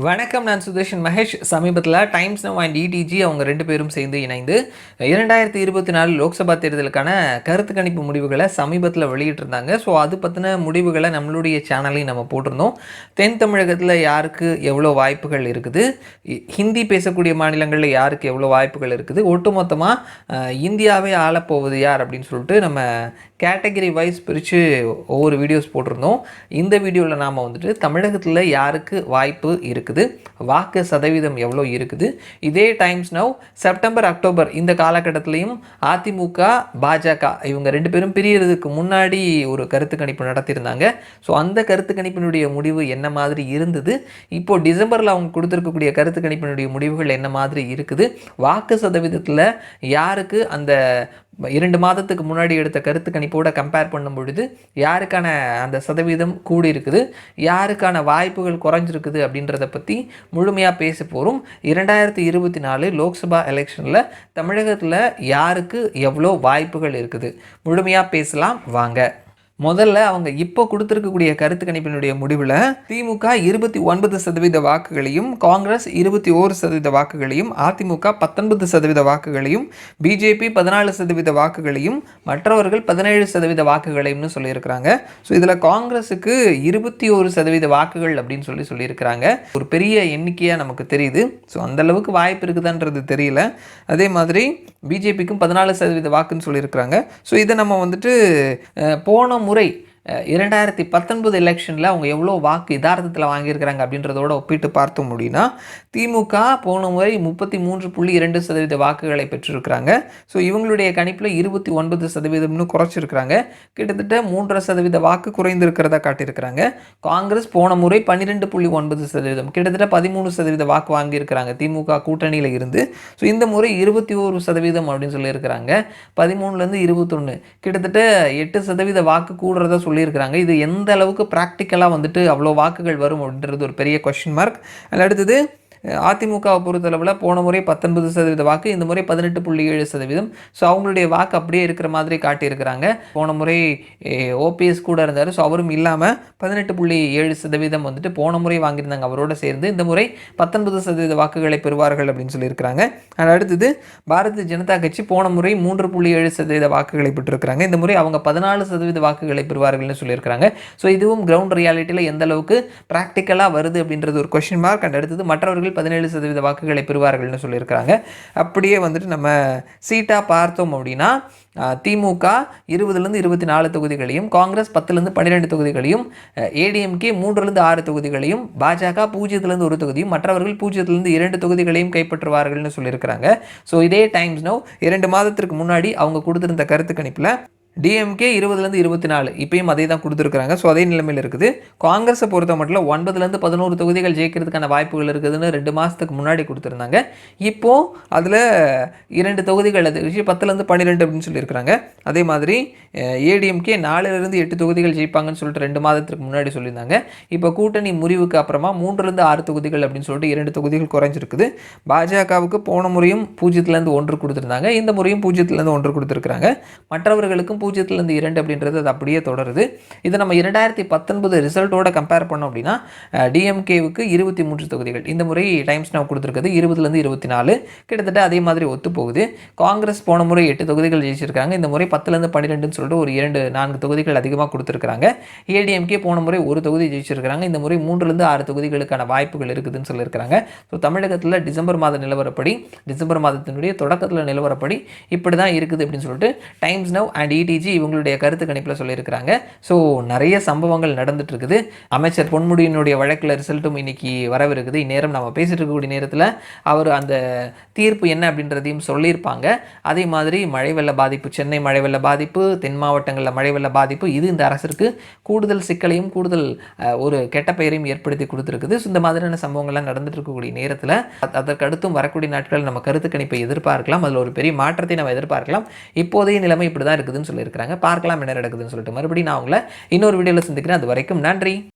வணக்கம். நான் சுதர்ஷன் மகேஷ். சமீபத்தில் டைம்ஸ் நவ் அண்ட் இடிஜி அவங்க 2 பேரும் சேர்ந்து இணைந்து 2024 லோக்சபா தேர்தலுக்கான கருத்து கணிப்பு முடிவுகளை சமீபத்தில் வெளியிட்டிருந்தாங்க. ஸோ அது பற்றின முடிவுகளை நம்மளுடைய சேனலையும் நம்ம போட்டிருந்தோம். தென் தமிழகத்தில் யாருக்கு எவ்வளோ வாய்ப்புகள் இருக்குது, ஹிந்தி பேசக்கூடிய மாநிலங்களில் யாருக்கு எவ்வளோ வாய்ப்புகள் இருக்குது, ஒட்டுமொத்தமாக இந்தியாவை ஆளப்போவது யார் அப்படின்னு சொல்லிட்டு நம்ம கேட்டகரி வைஸ் பிரித்து ஒவ்வொரு வீடியோஸ் போட்டிருந்தோம். இந்த வீடியோவில் நாம் வந்துட்டு தமிழகத்தில் யாருக்கு வாய்ப்பு இருக்குது, வாக்கு சதவீதம் எவ்வளோ இருக்குது, இதே டைம்ஸ் நவ் செப்டம்பர் அக்டோபர் இந்த காலகட்டத்திலையும் அதிமுக பாஜக இவங்க 2 பேரும் பிரியறதுக்கு முன்னாடி ஒரு கருத்து கணிப்பு நடத்தியிருந்தாங்க. ஸோ அந்த கருத்து கணிப்பினுடைய முடிவு என்ன மாதிரி இருந்தது, இப்போது டிசம்பரில் அவங்க கொடுத்துருக்கக்கூடிய கருத்து கணிப்பினுடைய முடிவுகள் என்ன மாதிரி இருக்குது, வாக்கு சதவீதத்தில் யாருக்கு அந்த 2 மாதத்துக்கு முன்னாடி எடுத்த கருத்து கணிப்போடு கம்பேர் பண்ணும் பொழுது யாருக்கான அந்த சதவீதம் கூடி இருக்குது, யாருக்கான வாய்ப்புகள் குறைஞ்சிருக்குது அப்படின்றத பற்றி முழுமையாக பேச போகிறோம். 2024 லோக்சபா எலெக்ஷனில் தமிழகத்தில் யாருக்கு எவ்வளோ வாய்ப்புகள் இருக்குது முழுமையாக பேசலாம் வாங்க. முதல்ல அவங்க இப்போ கொடுத்துருக்கக்கூடிய கருத்து கணிப்பினுடைய முடிவில் திமுக 29% வாக்குகளையும், காங்கிரஸ் 21% வாக்குகளையும், அதிமுக 19% வாக்குகளையும், பிஜேபி 14% வாக்குகளையும், மற்றவர்கள் 17% வாக்குகளையும்னு சொல்லியிருக்கிறாங்க. ஸோ இதில் காங்கிரஸுக்கு 21% வாக்குகள் அப்படின்னு சொல்லியிருக்கிறாங்க. ஒரு பெரிய எண்ணிக்கையாக நமக்கு தெரியுது. ஸோ அந்தளவுக்கு வாய்ப்பு இருக்குதான்றது தெரியல. அதே மாதிரி பிஜேபிக்கும் 14% வாக்குன்னு சொல்லியிருக்கிறாங்க. ஸோ இதை நம்ம வந்துட்டு போன முறை 2019 எலெக்ஷனில் அவங்க எவ்வளோ வாக்கு யதார்த்தத்தில் வாங்கியிருக்கிறாங்க அப்படின்றதோட ஒப்பிட்டு பார்த்தோம் அப்படின்னா திமுக போன முறை 33.2% வாக்குகளை பெற்றிருக்கிறாங்க. ஸோ இவங்களுடைய கணிப்பில் 29% குறைச்சிருக்கிறாங்க. கிட்டத்தட்ட 3.5% வாக்கு குறைந்திருக்கிறதா காட்டியிருக்கிறாங்க. காங்கிரஸ் போன முறை 12.9%, கிட்டத்தட்ட 13% வாக்கு வாங்கியிருக்கிறாங்க திமுக கூட்டணியில் இருந்து. ஸோ இந்த முறை 21% அப்படின்னு சொல்லியிருக்கிறாங்க. 13லேருந்து 21, கிட்டத்தட்ட 8% வாக்கு கூடுறதா சொல்லியிருக்கிறாங்க. இது எந்த அளவுக்கு ப்ராக்டிக்கலாக வந்துட்டு அவ்வளோ வாக்குகள் வரும் அப்படின்றது ஒரு பெரிய கொஸ்டின் மார்க். அதில் அடுத்தது அதிமுகவை பொறுத்தளவில் போன முறை 19% வாக்கு, இந்த முறை 18.7%. ஸோ அவங்களுடைய வாக்கு அப்படியே இருக்கிற மாதிரி காட்டியிருக்கிறாங்க. போன முறை ஓபிஎஸ் கூட இருந்தார். ஸோ அவரும் இல்லாமல் 18.7% வந்துட்டு போன முறை வாங்கியிருந்தாங்க அவரோட சேர்ந்து. இந்த முறை 19% வாக்குகளை பெறுவார்கள் அப்படின்னு சொல்லியிருக்கிறாங்க. அடுத்தது பாரதிய ஜனதா கட்சி போன முறை 3.7% வாக்குகளை பெற்றிருக்கிறாங்க. இந்த முறை அவங்க 14% வாக்குகளை பெறுவார்கள்னு சொல்லியிருக்கிறாங்க. ஸோ இதுவும் கிரவுண்ட் ரியாலிட்டியில் எந்த அளவுக்கு ப்ராக்டிக்கலாக வருது அப்படின்றது ஒரு கொஸ்டின் மார்க். அண்ட் அடுத்தது மற்றவர்கள் 17% வாக்குகளை பெறுவார்கள்னு சொல்லியிருக்கிறாங்க. அப்படியே வந்துட்டு நம்ம சீட்டாக பார்த்தோம் அப்படின்னா திமுக 20லேருந்து 24 தொகுதிகளையும், காங்கிரஸ் 10லேருந்து 12 தொகுதிகளையும், ஏடிஎம்கே 3லேருந்து 6 தொகுதிகளையும், பாஜக 0லேருந்து 1 தொகுதியும், மற்றவர்கள் 0லேருந்து 2 தொகுதிகளையும் கைப்பற்றுவார்கள்னு சொல்லியிருக்கிறாங்க. ஸோ இதே டைம்ஸ் நவ் 2 மாதத்திற்கு முன்னாடி அவங்க கொடுத்துருந்த கருத்து கணிப்பில் டிஎம்கே 20லேருந்து 24 இப்பயும் அதே தான் கொடுத்துருக்குறாங்க. ஸோ அதே நிலைமையில் இருக்குது. காங்கிரஸை பொறுத்த மட்டும் 9லேருந்து 11 தொகுதிகள் ஜெயிக்கிறதுக்கான வாய்ப்புகள் இருக்குதுன்னு 2 மாதத்துக்கு முன்னாடி கொடுத்துருந்தாங்க. இப்போது அதில் 2 தொகுதிகள் அது 10லேருந்து 12 அப்படின்னு சொல்லியிருக்கிறாங்க. அதே மாதிரி ஏடிஎம்கே 4லேருந்து 8 தொகுதிகள் ஜெயிப்பாங்கன்னு சொல்லிட்டு 2 மாதத்துக்கு முன்னாடி சொல்லியிருந்தாங்க. இப்போ கூட்டணி முறிவுக்கு அப்புறமா 3லேருந்து 6 தொகுதிகள் அப்படின்னு சொல்லிட்டு 2 தொகுதிகள் குறைஞ்சிருக்குது. பாஜகவுக்கு போன முறையும் 0லேருந்து 1 கொடுத்துருந்தாங்க. இந்த முறையும் 0லேருந்து 1 கொடுத்துருக்குறாங்க. மற்றவர்களுக்கும் 0லேருந்து 2 அப்படின்றது அது அப்படியே தொடருது. இதை நம்ம 2019 ரிசல்ட்டோட கம்பேர் பண்ணோம் அப்படின்னா டிஎம்கேவுக்கு 23 தொகுதிகள் இந்த முறை டைம்ஸ் நவ் கொடுத்துருக்குது 20லேருந்து 24, கிட்டத்தட்ட அதே மாதிரி ஒத்து போகுது. காங்கிரஸ் போன முறை 8 தொகுதிகள் ஜெயிச்சிருக்காங்க. இந்த முறை 10லேருந்து 12ன்னு சொல்லிட்டு ஒரு 2-4 தொகுதிகள் அதிகமாக கொடுத்துருக்காங்க. ஏடிஎம்கே போன முறை 1 தொகுதி ஜெயிச்சிருக்காங்க. இந்த முறை 3லேருந்து 6 தொகுதிகளுக்கான வாய்ப்புகள் இருக்குதுன்னு சொல்லியிருக்கிறாங்க. ஸோ தமிழகத்தில் டிசம்பர் மாத நிலவரப்படி, டிசம்பர் மாதத்தினுடைய தொடக்கத்தில் நிலவரப்படி இப்படி தான் இருக்குது அப்படின்னு சொல்லிட்டு டைம்ஸ் நவ் அண்ட் இடிஜி இவங்களுடைய கருத்து கணிப்பில் சொல்லியிருக்கிறாங்க. ஸோ நிறைய சம்பவங்கள் நடந்துட்டு இருக்குது. அமைச்சர் பொன்முடியினுடைய வழக்கில் ரிசல்ட்டும் இன்னைக்கு வரவிருக்குது. இந்நேரம் நம்ம பேசிட்டு இருக்கக்கூடிய நேரத்தில் அவர் அந்த தீர்ப்பு என்ன அப்படின்றதையும் சொல்லியிருப்பாங்க. அதே மாதிரி மழை வெள்ள பாதிப்பு, சென்னை மழை வெள்ள பாதிப்பு, தென் மாவட்டங்களில் மழை வெள்ள பாதிப்பு, இது இந்த அரசிற்கு கூடுதல் சிக்கலையும் கூடுதல் ஒரு கெட்ட பெயரையும் ஏற்படுத்தி கொடுத்துருக்குது. ஸோ இந்த மாதிரியான சம்பவங்கள்லாம் நடந்துட்டு இருக்கக்கூடிய நேரத்தில் அதற்கு அடுத்தும் வரக்கூடிய நாட்கள் நம்ம கருத்து கணிப்பை எதிர்பார்க்கலாம். அதில் ஒரு பெரிய மாற்றத்தை நம்ம எதிர்பார்க்கலாம். இப்போதைய நிலைமை இப்படி தான் இருக்குதுன்னு சொல்லியிருக்கிறாங்க. பார்க்கலாம் என்ன நடக்குதுன்னு சொல்லிட்டு மறுபடியும் நான் உங்களை இன்னொரு வீடியோவில் சந்திக்கிறேன். அது வரைக்கும் நன்றி.